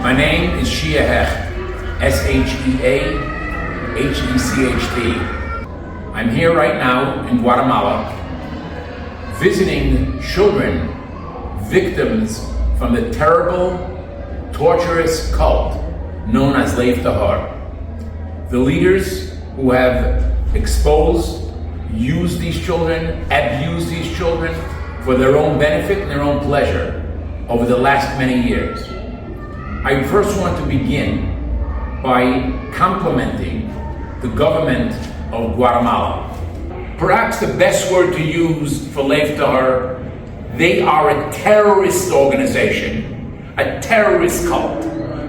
My name is Shea Hecht, S-H-E-A-H-E-C-H-T. I'm here right now in Guatemala visiting children, victims from the terrible, torturous cult known as Lev Tahor. The leaders who have exposed, used these children, abused these children for their own benefit and their own pleasure over the last many years. I first want to begin by complimenting the government of Guatemala. Perhaps the best word to use for Lev Tahor, they are a terrorist organization, a terrorist cult,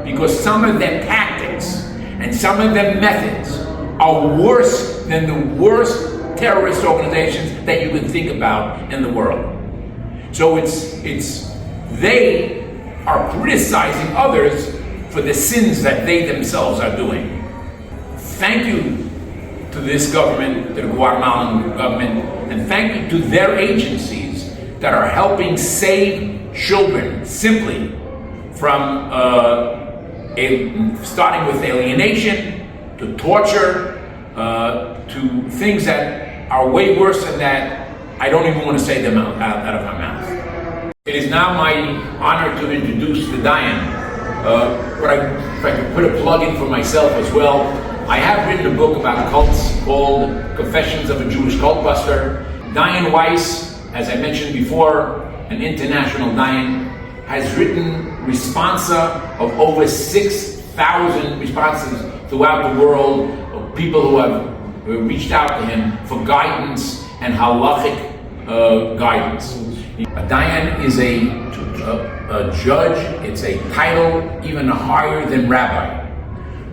because some of their tactics and some of their methods are worse than the worst terrorist organizations that you can think about in the world. So they are criticizing others for the sins that they themselves are doing. Thank you to this government, to the Guatemalan government, and thank you to their agencies that are helping save children simply from starting with alienation, to torture, to things that are way worse than that. I don't even want to say them out of my mouth. It is now my honor to introduce the Dayan. If I could put a plug in for myself as well, I have written a book about cults called Confessions of a Jewish Cult Buster. Dayan Weiss, as I mentioned before, an international Dayan, has written responsa of over 6,000 responses throughout the world of people who have reached out to him for guidance and halachic guidance. A Dayan is a judge. It's a title even higher than Rabbi.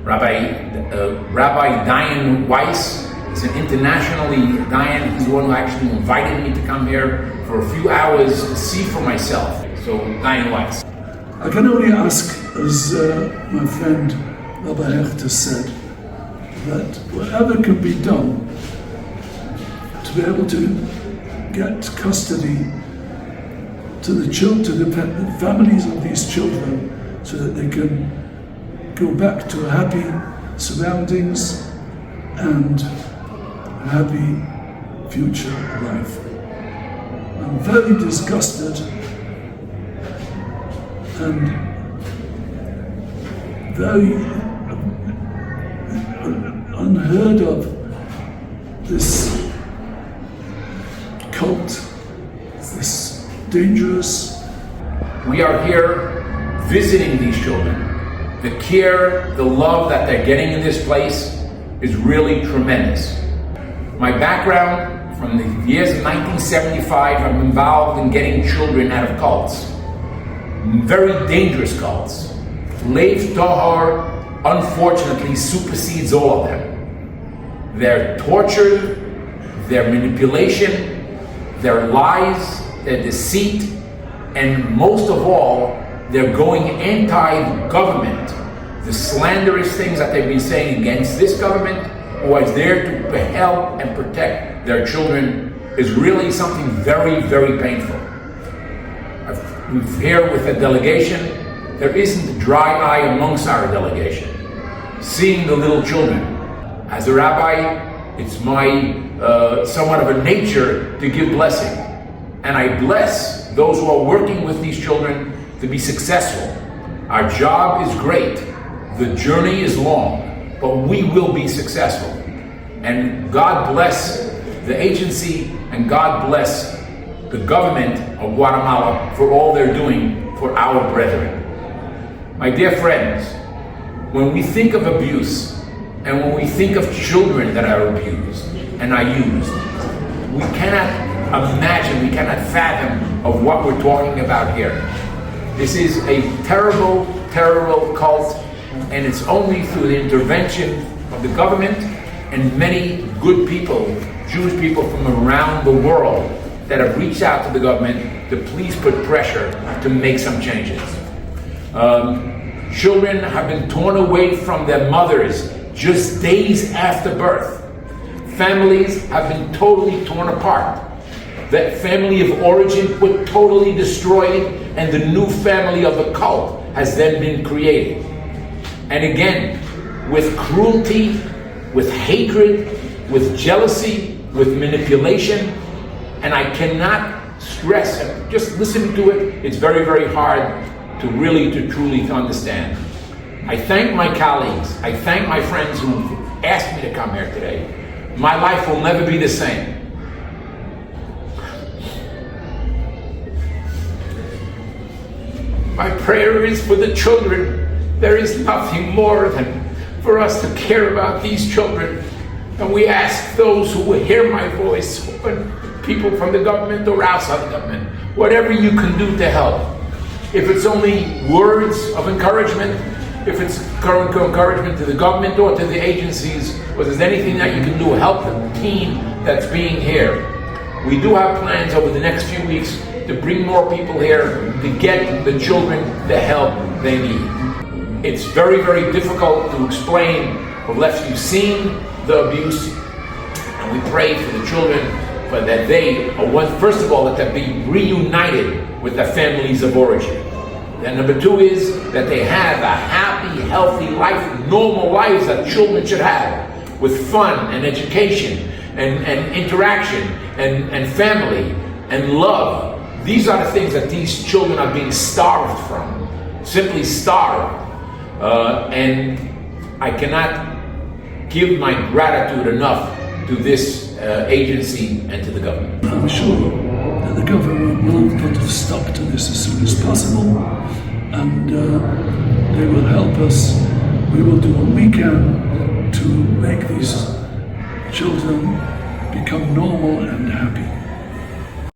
Rabbi Dayan Weiss is an internationally Dayan. He's the one who actually invited me to come here for a few hours to see for myself. So Dayan Weiss. I can only ask, as my friend Rabbi Hecht has said, that whatever can be done to be able to get custody to the children, to the families of these children, so that they can go back to happy surroundings and a happy future life. I'm very disgusted and very unheard of this cult, this dangerous. We are here visiting these children. The care, the love that they're getting in this place is really tremendous. My background from the years of 1975, I'm involved in getting children out of cults. Very dangerous cults. Lev Tahor, unfortunately, supersedes all of them. Their torture, their manipulation, their lies, their deceit, and most of all, they're going anti-government. The slanderous things that they've been saying against this government, who is there to help and protect their children, is really something very, very painful. I'm here with a delegation. There isn't a dry eye amongst our delegation. Seeing the little children. As a rabbi, it's my somewhat of a nature to give blessing. And I bless those who are working with these children to be successful. Our job is great. The journey is long, but we will be successful. And God bless the agency, and God bless the government of Guatemala for all they're doing for our brethren. My dear friends, when we think of abuse, and when we think of children that are abused and are used, we cannot imagine, we cannot fathom of what we're talking about here. This is a terrible, terrible cult, and it's only through the intervention of the government and many good people, Jewish people from around the world, that have reached out to the government to please put pressure to make some changes. Children have been torn away from their mothers just days after birth. Families have been totally torn apart. That family of origin was totally destroyed, and the new family of the cult has then been created. And again, with cruelty, with hatred, with jealousy, with manipulation, and I cannot stress, just listening to it, it's very, very hard to truly understand. I thank my colleagues, I thank my friends who asked me to come here today. My life will never be the same. My prayer is for the children. There is nothing more than for us to care about these children. And we ask those who will hear my voice, people from the government or outside the government, whatever you can do to help. If it's only words of encouragement, if it's current encouragement to the government or to the agencies, or there's anything that you can do, help the team that's being here. We do have plans over the next few weeks to bring more people here to get the children the help they need. It's very, very difficult to explain, unless you've seen the abuse, and we pray for the children, but that they are first of all, that they be reunited with their families of origin. And number two is that they have a happy, healthy life, normal lives that children should have, with fun and education and interaction and family and love. These are the things that these children are being starved from, simply starved. And I cannot give my gratitude enough to this agency and to the government. I'm sure that the government will put a stop to this as soon as possible, and they will help us. We will do what we can to make these children become normal and happy.